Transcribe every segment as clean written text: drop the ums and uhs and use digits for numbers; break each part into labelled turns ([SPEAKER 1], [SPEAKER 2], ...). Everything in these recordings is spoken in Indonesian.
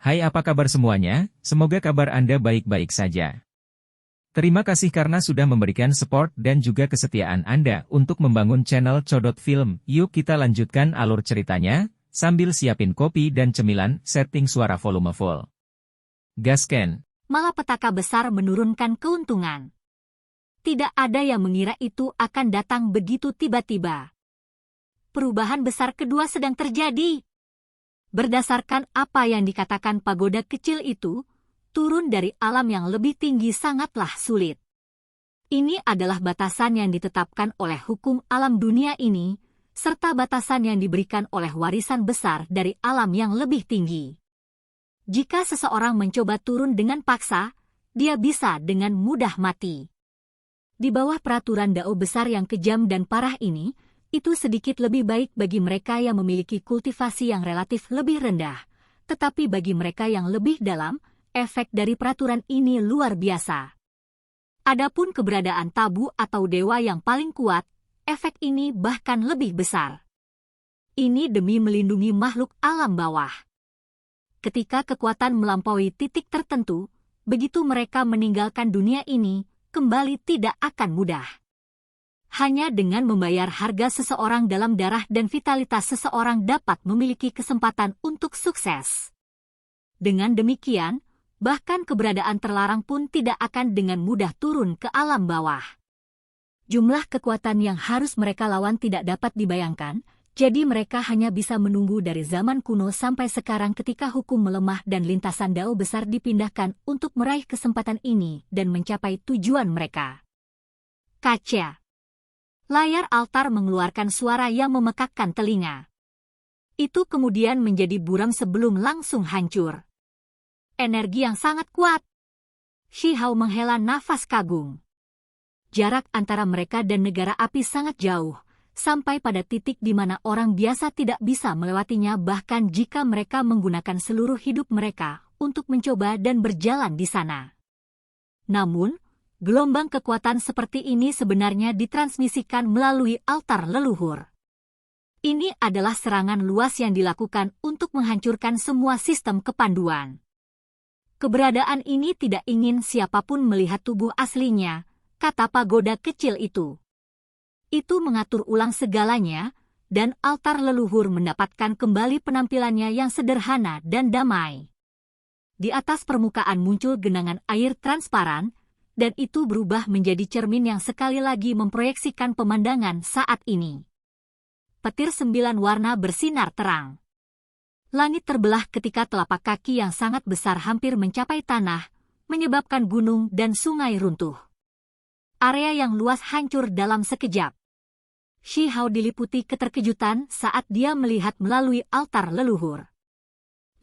[SPEAKER 1] Hai, apa kabar semuanya? Semoga kabar Anda baik-baik saja. Terima kasih karena sudah memberikan support dan juga kesetiaan Anda untuk membangun channel Codot Film. Yuk kita lanjutkan alur ceritanya, sambil siapin kopi dan cemilan, setting suara volume full. Gasken.
[SPEAKER 2] Malapetaka besar menurunkan keuntungan. Tidak ada yang mengira itu akan datang begitu tiba-tiba. Perubahan besar kedua sedang terjadi. Berdasarkan apa yang dikatakan pagoda kecil itu, turun dari alam yang lebih tinggi sangatlah sulit. Ini adalah batasan yang ditetapkan oleh hukum alam dunia ini, serta batasan yang diberikan oleh warisan besar dari alam yang lebih tinggi. Jika seseorang mencoba turun dengan paksa, dia bisa dengan mudah mati. Di bawah peraturan Dao besar yang kejam dan parah ini, itu sedikit lebih baik bagi mereka yang memiliki kultivasi yang relatif lebih rendah, tetapi bagi mereka yang lebih dalam, efek dari peraturan ini luar biasa. Adapun keberadaan tabu atau dewa yang paling kuat, efek ini bahkan lebih besar. Ini demi melindungi makhluk alam bawah. Ketika kekuatan melampaui titik tertentu, begitu mereka meninggalkan dunia ini, kembali tidak akan mudah. Hanya dengan membayar harga seseorang dalam darah dan vitalitas seseorang dapat memiliki kesempatan untuk sukses. Dengan demikian, bahkan keberadaan terlarang pun tidak akan dengan mudah turun ke alam bawah. Jumlah kekuatan yang harus mereka lawan tidak dapat dibayangkan, jadi mereka hanya bisa menunggu dari zaman kuno sampai sekarang ketika hukum melemah dan lintasan Dao besar dipindahkan untuk meraih kesempatan ini dan mencapai tujuan mereka. Kaca. Layar altar mengeluarkan suara yang memekakkan telinga. Itu kemudian menjadi buram sebelum langsung hancur. Energi yang sangat kuat. Shi Hao menghela nafas kagum. Jarak antara mereka dan negara api sangat jauh, sampai pada titik di mana orang biasa tidak bisa melewatinya bahkan jika mereka menggunakan seluruh hidup mereka untuk mencoba dan berjalan di sana. Namun, gelombang kekuatan seperti ini sebenarnya ditransmisikan melalui altar leluhur. Ini adalah serangan luas yang dilakukan untuk menghancurkan semua sistem kepanduan. Keberadaan ini tidak ingin siapapun melihat tubuh aslinya, kata pagoda kecil itu. Itu mengatur ulang segalanya, dan altar leluhur mendapatkan kembali penampilannya yang sederhana dan damai. Di atas permukaan muncul genangan air transparan, dan itu berubah menjadi cermin yang sekali lagi memproyeksikan pemandangan saat ini. Petir 9 warna bersinar terang. Langit terbelah ketika telapak kaki yang sangat besar hampir mencapai tanah, menyebabkan gunung dan sungai runtuh. Area yang luas hancur dalam sekejap. Shi Hao diliputi keterkejutan saat dia melihat melalui altar leluhur.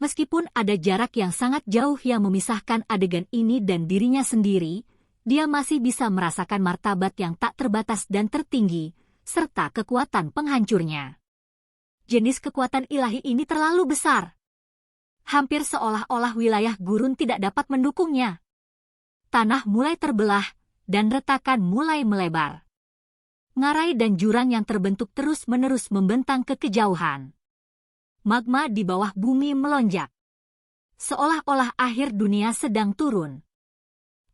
[SPEAKER 2] Meskipun ada jarak yang sangat jauh yang memisahkan adegan ini dan dirinya sendiri, dia masih bisa merasakan martabat yang tak terbatas dan tertinggi, serta kekuatan penghancurnya. Jenis kekuatan ilahi ini terlalu besar. Hampir seolah-olah wilayah gurun tidak dapat mendukungnya. Tanah mulai terbelah, dan retakan mulai melebar. Ngarai dan jurang yang terbentuk terus-menerus membentang ke kejauhan. Magma di bawah bumi melonjak. Seolah-olah akhir dunia sedang turun.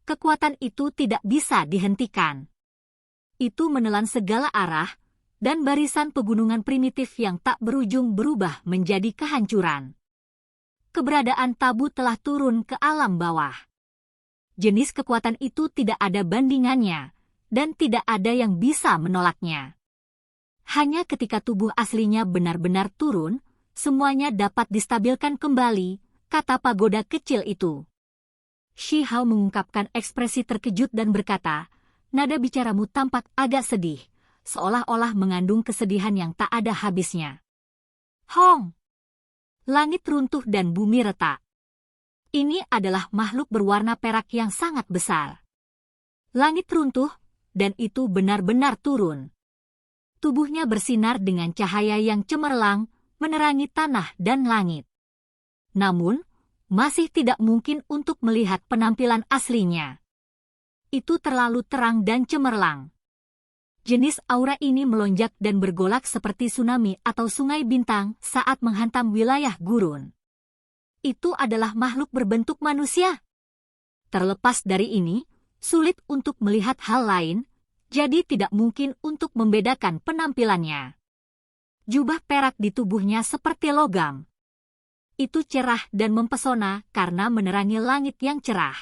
[SPEAKER 2] Kekuatan itu tidak bisa dihentikan. Itu menelan segala arah, dan barisan pegunungan primitif yang tak berujung berubah menjadi kehancuran. Keberadaan tabu telah turun ke alam bawah. Jenis kekuatan itu tidak ada bandingannya, dan tidak ada yang bisa menolaknya. Hanya ketika tubuh aslinya benar-benar turun, semuanya dapat distabilkan kembali, kata pagoda kecil itu. Shi Hao mengungkapkan ekspresi terkejut dan berkata, nada bicaramu tampak agak sedih, seolah-olah mengandung kesedihan yang tak ada habisnya. Hong! Langit runtuh dan bumi retak. Ini adalah makhluk berwarna perak yang sangat besar. Langit runtuh, dan itu benar-benar turun. Tubuhnya bersinar dengan cahaya yang cemerlang, menerangi tanah dan langit. Namun, masih tidak mungkin untuk melihat penampilan aslinya. Itu terlalu terang dan cemerlang. Jenis aura ini melonjak dan bergolak seperti tsunami atau sungai bintang saat menghantam wilayah gurun. itu adalah makhluk berbentuk manusia. Terlepas dari ini, sulit untuk melihat hal lain, jadi tidak mungkin untuk membedakan penampilannya. Jubah perak di tubuhnya seperti logam. Itu cerah dan mempesona karena menerangi langit yang cerah.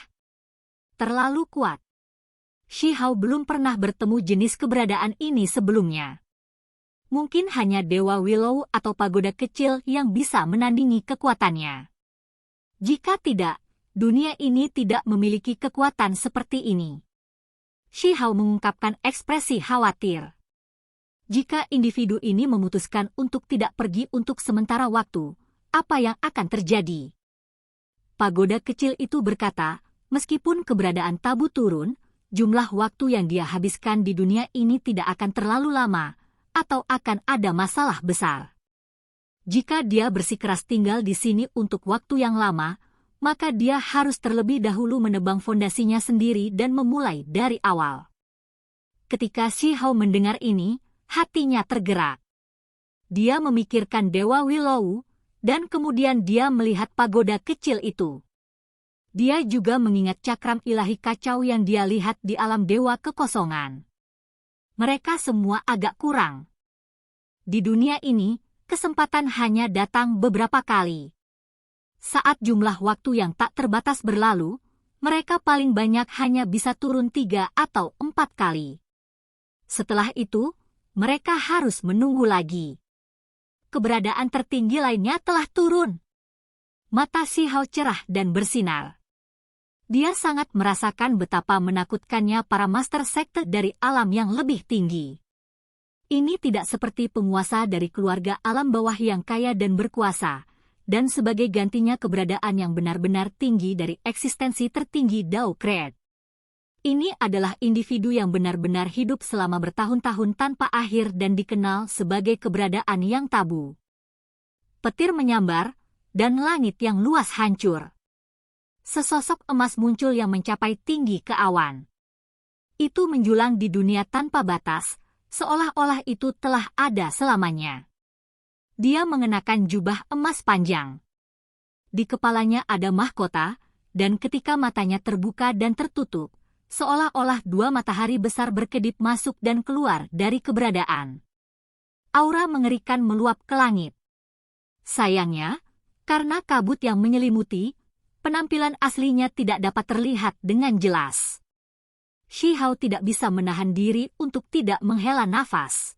[SPEAKER 2] Terlalu kuat. Shi Hao belum pernah bertemu jenis keberadaan ini sebelumnya. Mungkin hanya Dewa Willow atau pagoda kecil yang bisa menandingi kekuatannya. Jika tidak, dunia ini tidak memiliki kekuatan seperti ini. Shi Hao mengungkapkan ekspresi khawatir. Jika individu ini memutuskan untuk tidak pergi untuk sementara waktu, apa yang akan terjadi? Pagoda kecil itu berkata, meskipun keberadaan tabu turun, jumlah waktu yang dia habiskan di dunia ini tidak akan terlalu lama, atau akan ada masalah besar. Jika dia bersikeras tinggal di sini untuk waktu yang lama, maka dia harus terlebih dahulu menebang fondasinya sendiri dan memulai dari awal. Ketika Shi Hao mendengar ini, hatinya tergerak. Dia memikirkan Dewa Willow, dan kemudian dia melihat pagoda kecil itu. Dia juga mengingat cakram ilahi kacau yang dia lihat di alam dewa kekosongan. Mereka semua agak kurang. Di dunia ini, kesempatan hanya datang beberapa kali. Saat jumlah waktu yang tak terbatas berlalu, mereka paling banyak hanya bisa turun 3 atau 4 kali. Setelah itu, mereka harus menunggu lagi. Keberadaan tertinggi lainnya telah turun. Mata Shi Hao cerah dan bersinar. Dia sangat merasakan betapa menakutkannya para master sekte dari alam yang lebih tinggi. Ini tidak seperti penguasa dari keluarga alam bawah yang kaya dan berkuasa, dan sebagai gantinya keberadaan yang benar-benar tinggi dari eksistensi tertinggi Dao Creed. Ini adalah individu yang benar-benar hidup selama bertahun-tahun tanpa akhir dan dikenal sebagai keberadaan yang tabu. Petir menyambar, dan langit yang luas hancur. Sesosok emas muncul yang mencapai tinggi ke awan. Itu menjulang di dunia tanpa batas, seolah-olah itu telah ada selamanya. Dia mengenakan jubah emas panjang. Di kepalanya ada mahkota, dan ketika matanya terbuka dan tertutup, seolah-olah 2 matahari besar berkedip masuk dan keluar dari keberadaan. Aura mengerikan meluap ke langit. Sayangnya, karena kabut yang menyelimuti, penampilan aslinya tidak dapat terlihat dengan jelas. Shi Hao tidak bisa menahan diri untuk tidak menghela nafas.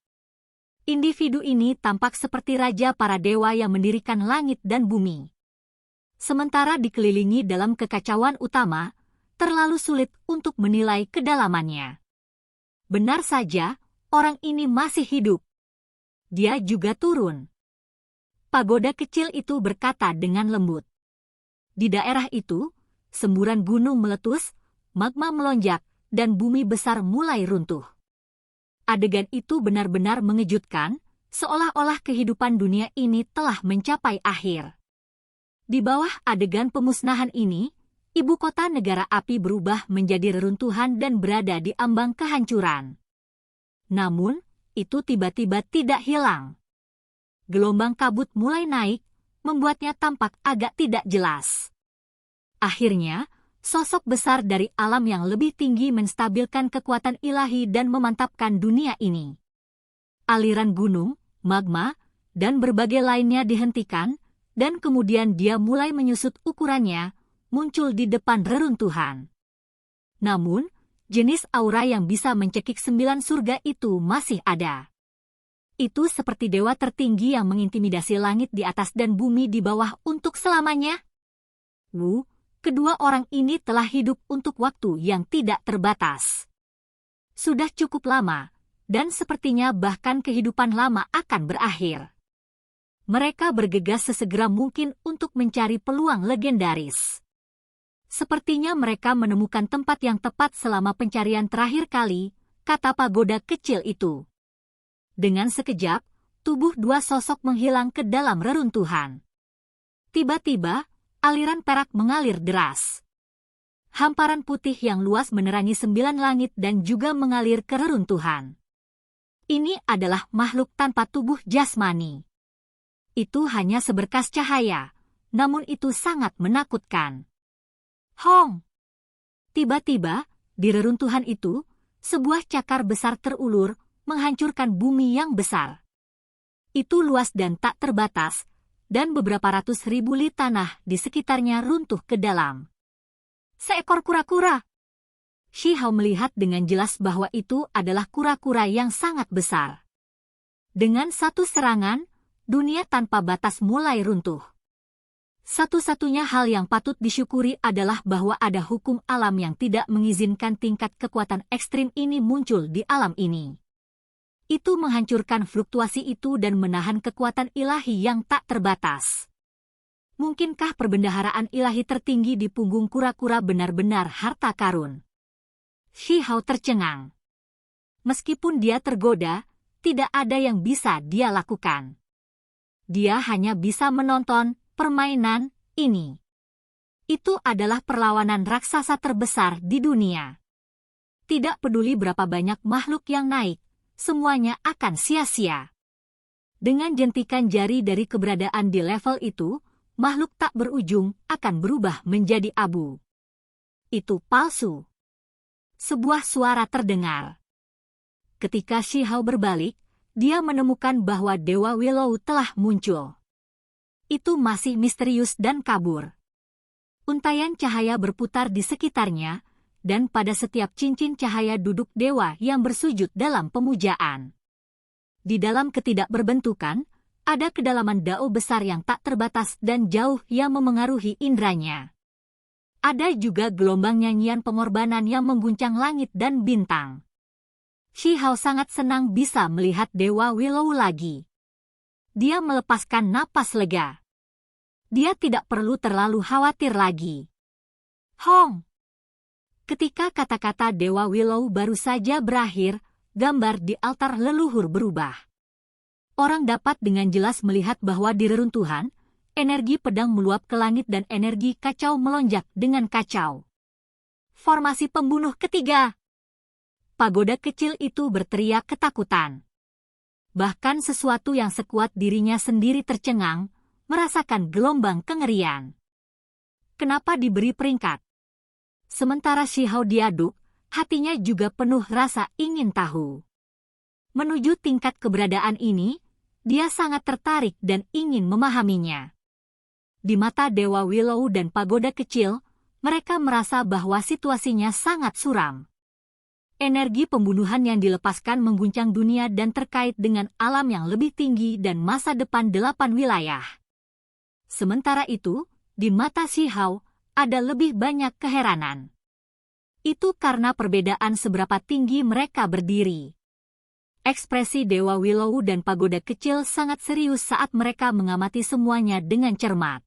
[SPEAKER 2] Individu ini tampak seperti raja para dewa yang mendirikan langit dan bumi. Sementara dikelilingi dalam kekacauan utama, terlalu sulit untuk menilai kedalamannya. Benar saja, orang ini masih hidup. Dia juga turun. Pagoda kecil itu berkata dengan lembut. Di daerah itu, semburan gunung meletus, magma melonjak, dan bumi besar mulai runtuh. Adegan itu benar-benar mengejutkan, seolah-olah kehidupan dunia ini telah mencapai akhir. Di bawah adegan pemusnahan ini, ibu kota negara api berubah menjadi reruntuhan dan berada di ambang kehancuran. Namun, itu tiba-tiba tidak hilang. Gelombang kabut mulai naik, membuatnya tampak agak tidak jelas. Akhirnya, sosok besar dari alam yang lebih tinggi menstabilkan kekuatan ilahi dan memantapkan dunia ini. Aliran gunung, magma, dan berbagai lainnya dihentikan, dan kemudian dia mulai menyusut ukurannya, muncul di depan reruntuhan. Namun, jenis aura yang bisa mencekik 9 surga itu masih ada. Itu seperti dewa tertinggi yang mengintimidasi langit di atas dan bumi di bawah untuk selamanya. Kedua orang ini telah hidup untuk waktu yang tidak terbatas. Sudah cukup lama, dan sepertinya bahkan kehidupan lama akan berakhir. Mereka bergegas sesegera mungkin untuk mencari peluang legendaris. Sepertinya mereka menemukan tempat yang tepat selama pencarian terakhir kali, kata pagoda kecil itu. Dengan sekejap, tubuh 2 sosok menghilang ke dalam reruntuhan. Tiba-tiba, aliran perak mengalir deras. Hamparan putih yang luas menerangi 9 langit dan juga mengalir ke reruntuhan. Ini adalah makhluk tanpa tubuh jasmani. Itu hanya seberkas cahaya, namun itu sangat menakutkan. Hong! Tiba-tiba, di reruntuhan itu, sebuah cakar besar terulur, menghancurkan bumi yang besar. Itu luas dan tak terbatas, dan beberapa ratus ribu li tanah di sekitarnya runtuh ke dalam. Seekor kura-kura. Shi Hao melihat dengan jelas bahwa itu adalah kura-kura yang sangat besar. Dengan satu serangan, dunia tanpa batas mulai runtuh. Satu-satunya hal yang patut disyukuri adalah bahwa ada hukum alam yang tidak mengizinkan tingkat kekuatan ekstrim ini muncul di alam ini. Itu menghancurkan fluktuasi itu dan menahan kekuatan ilahi yang tak terbatas. Mungkinkah perbendaharaan ilahi tertinggi di punggung kura-kura benar-benar harta karun? Shi Hao tercengang. Meskipun dia tergoda, tidak ada yang bisa dia lakukan. Dia hanya bisa menonton permainan ini. Itu adalah perlawanan raksasa terbesar di dunia. Tidak peduli berapa banyak makhluk yang naik, semuanya akan sia-sia. Dengan jentikan jari dari keberadaan di level itu, makhluk tak berujung akan berubah menjadi abu. Itu palsu. Sebuah suara terdengar. Ketika Shi Hao berbalik, dia menemukan bahwa Dewa Willow telah muncul. Itu masih misterius dan kabur. Untaian cahaya berputar di sekitarnya, dan pada setiap cincin cahaya duduk dewa yang bersujud dalam pemujaan. Di dalam ketidakberbentukan, ada kedalaman dao besar yang tak terbatas dan jauh yang memengaruhi indranya. Ada juga gelombang nyanyian pengorbanan yang mengguncang langit dan bintang. Shi Hao sangat senang bisa melihat Dewa Willow lagi. Dia melepaskan napas lega. Dia tidak perlu terlalu khawatir lagi. Hong! Ketika kata-kata Dewa Willow baru saja berakhir, gambar di altar leluhur berubah. Orang dapat dengan jelas melihat bahwa di reruntuhan, energi pedang meluap ke langit dan energi kacau melonjak dengan kacau. Formasi pembunuh ketiga. Pagoda kecil itu berteriak ketakutan. Bahkan sesuatu yang sekuat dirinya sendiri tercengang, merasakan gelombang kengerian. Kenapa diberi peringkat? Sementara Shi Hao diaduk, hatinya juga penuh rasa ingin tahu. Menuju tingkat keberadaan ini, dia sangat tertarik dan ingin memahaminya. Di mata Dewa Willow dan Pagoda kecil, mereka merasa bahwa situasinya sangat suram. Energi pembunuhan yang dilepaskan mengguncang dunia dan terkait dengan alam yang lebih tinggi dan masa depan 8 wilayah. Sementara itu, di mata Shi Hao, ada lebih banyak keheranan. Itu karena perbedaan seberapa tinggi mereka berdiri. Ekspresi Dewa Willow dan Pagoda kecil sangat serius saat mereka mengamati semuanya dengan cermat.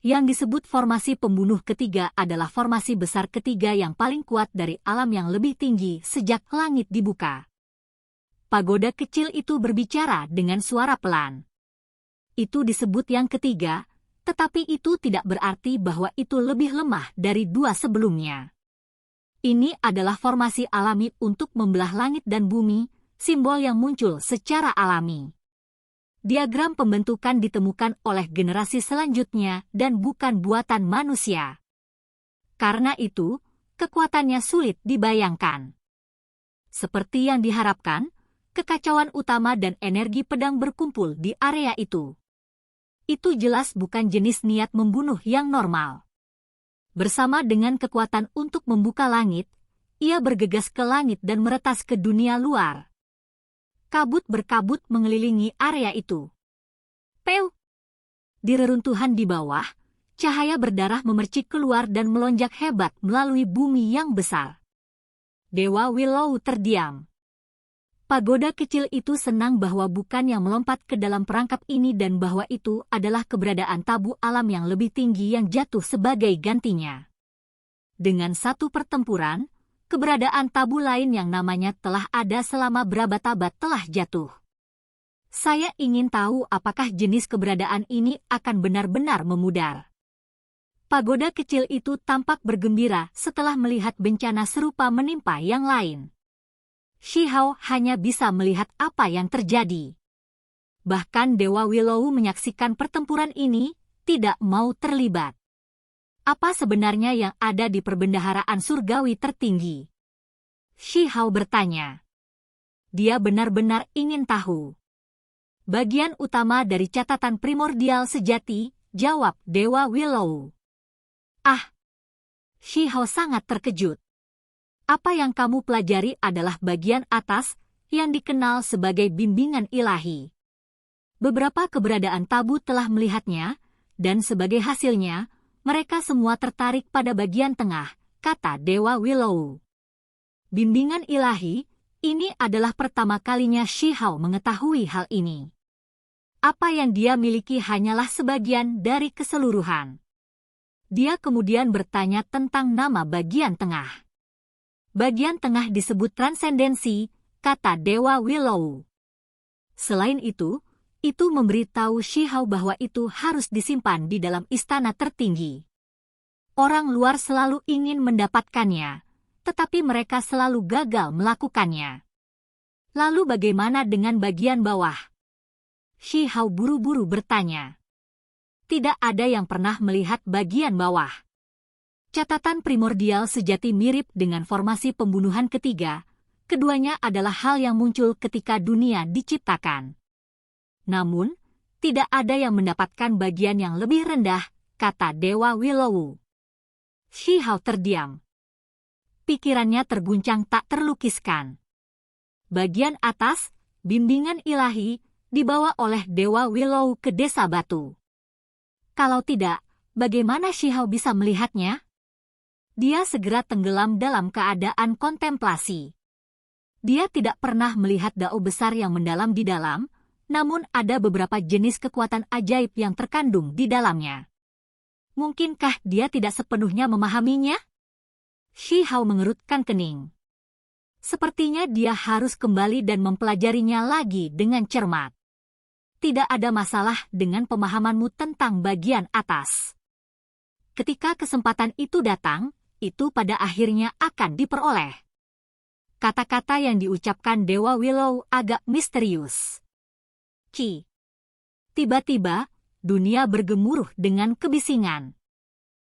[SPEAKER 2] Yang disebut formasi pembunuh ketiga adalah formasi besar ketiga yang paling kuat dari alam yang lebih tinggi sejak langit dibuka. Pagoda kecil itu berbicara dengan suara pelan. Itu disebut yang ketiga, tetapi itu tidak berarti bahwa itu lebih lemah dari dua sebelumnya. Ini adalah formasi alami untuk membelah langit dan bumi, simbol yang muncul secara alami. Diagram pembentukan ditemukan oleh generasi selanjutnya dan bukan buatan manusia. Karena itu, kekuatannya sulit dibayangkan. Seperti yang diharapkan, kekacauan utama dan energi pedang berkumpul di area itu. Itu jelas bukan jenis niat membunuh yang normal. Bersama dengan kekuatan untuk membuka langit, ia bergegas ke langit dan meretas ke dunia luar. Kabut berkabut mengelilingi area itu. Peu! Di reruntuhan di bawah, cahaya berdarah memercik keluar dan melonjak hebat melalui bumi yang besar. Dewa Willow terdiam. Pagoda kecil itu senang bahwa bukan yang melompat ke dalam perangkap ini dan bahwa itu adalah keberadaan tabu alam yang lebih tinggi yang jatuh sebagai gantinya. Dengan satu pertempuran, keberadaan tabu lain yang namanya telah ada selama berabad-abad telah jatuh. Saya ingin tahu apakah jenis keberadaan ini akan benar-benar memudar. Pagoda kecil itu tampak bergembira setelah melihat bencana serupa menimpa yang lain. Shi Hao hanya bisa melihat apa yang terjadi. Bahkan Dewa Willow menyaksikan pertempuran ini, tidak mau terlibat. Apa sebenarnya yang ada di perbendaharaan surgawi tertinggi? Shi Hao bertanya. Dia benar-benar ingin tahu. Bagian utama dari catatan primordial sejati, jawab Dewa Willow. Ah! Shi Hao sangat terkejut. Apa yang kamu pelajari adalah bagian atas, yang dikenal sebagai bimbingan ilahi. Beberapa keberadaan tabu telah melihatnya, dan sebagai hasilnya, mereka semua tertarik pada bagian tengah, kata Dewa Willow. Bimbingan ilahi, ini adalah pertama kalinya Shi Hao mengetahui hal ini. Apa yang dia miliki hanyalah sebagian dari keseluruhan. Dia kemudian bertanya tentang nama bagian tengah. Bagian tengah disebut transendensi, kata Dewa Willow. Selain itu memberitahu Shi Hao bahwa itu harus disimpan di dalam istana tertinggi. Orang luar selalu ingin mendapatkannya, tetapi mereka selalu gagal melakukannya. Lalu bagaimana dengan bagian bawah? Shi Hao buru-buru bertanya. Tidak ada yang pernah melihat bagian bawah. Catatan primordial sejati mirip dengan formasi pembunuhan ketiga. Keduanya adalah hal yang muncul ketika dunia diciptakan. Namun, tidak ada yang mendapatkan bagian yang lebih rendah, kata Dewa Willow. Shi Hao terdiam. Pikirannya terguncang tak terlukiskan. Bagian atas, bimbingan ilahi, dibawa oleh Dewa Willow ke desa batu. Kalau tidak, bagaimana Shi Hao bisa melihatnya? Dia segera tenggelam dalam keadaan kontemplasi. Dia tidak pernah melihat dao besar yang mendalam di dalam, namun ada beberapa jenis kekuatan ajaib yang terkandung di dalamnya. Mungkinkah dia tidak sepenuhnya memahaminya? Shi Hao mengerutkan kening. Sepertinya dia harus kembali dan mempelajarinya lagi dengan cermat. Tidak ada masalah dengan pemahamanmu tentang bagian atas. Ketika kesempatan itu datang, itu pada akhirnya akan diperoleh. Kata-kata yang diucapkan Dewa Willow agak misterius. Ki. Tiba-tiba, dunia bergemuruh dengan kebisingan.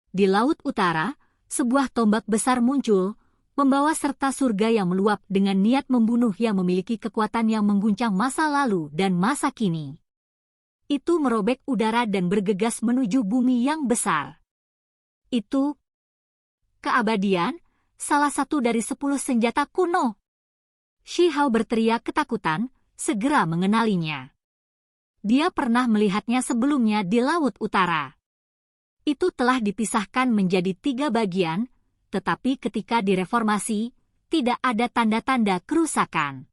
[SPEAKER 2] Di laut utara, sebuah tombak besar muncul, membawa serta surga yang meluap dengan niat membunuh yang memiliki kekuatan yang mengguncang masa lalu dan masa kini. Itu merobek udara dan bergegas menuju bumi yang besar. Itu keabadian, salah satu dari 10 senjata kuno. Shi Hao berteriak ketakutan, segera mengenalinya. Dia pernah melihatnya sebelumnya di Laut Utara. Itu telah dipisahkan menjadi 3 bagian, tetapi ketika direformasi, tidak ada tanda-tanda kerusakan.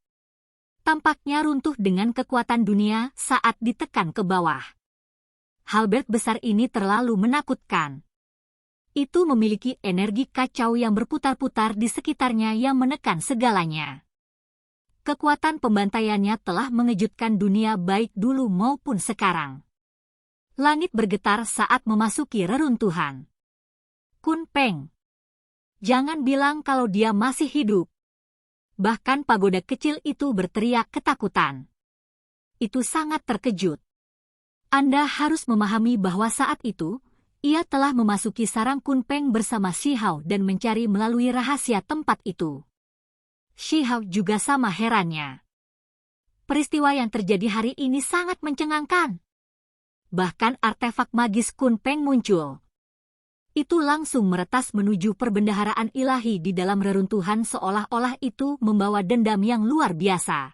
[SPEAKER 2] Tampaknya runtuh dengan kekuatan dunia saat ditekan ke bawah. Halberd besar ini terlalu menakutkan. Itu memiliki energi kacau yang berputar-putar di sekitarnya yang menekan segalanya. Kekuatan pembantaiannya telah mengejutkan dunia baik dulu maupun sekarang. Langit bergetar saat memasuki reruntuhan. Kun Peng. Jangan bilang kalau dia masih hidup. Bahkan pagoda kecil itu berteriak ketakutan. Itu sangat terkejut. Anda harus memahami bahwa saat itu, ia telah memasuki sarang Kun Peng bersama Shi Hao dan mencari melalui rahasia tempat itu. Shi Hao juga sama herannya. Peristiwa yang terjadi hari ini sangat mencengangkan. Bahkan artefak magis Kun Peng muncul. Itu langsung meretas menuju perbendaharaan ilahi di dalam reruntuhan seolah-olah itu membawa dendam yang luar biasa.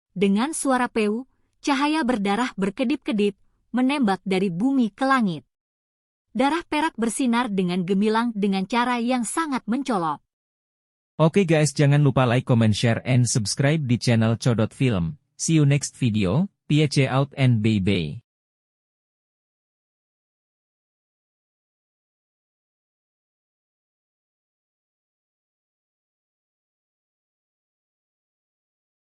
[SPEAKER 2] Dengan suara peu, cahaya berdarah berkedip-kedip, menembak dari bumi ke langit. Darah perak bersinar dengan gemilang dengan cara yang sangat mencolok.
[SPEAKER 1] Oke guys, jangan lupa like, comment, share, and subscribe di channel Codot Film. See you next video, peace out and bye-bye.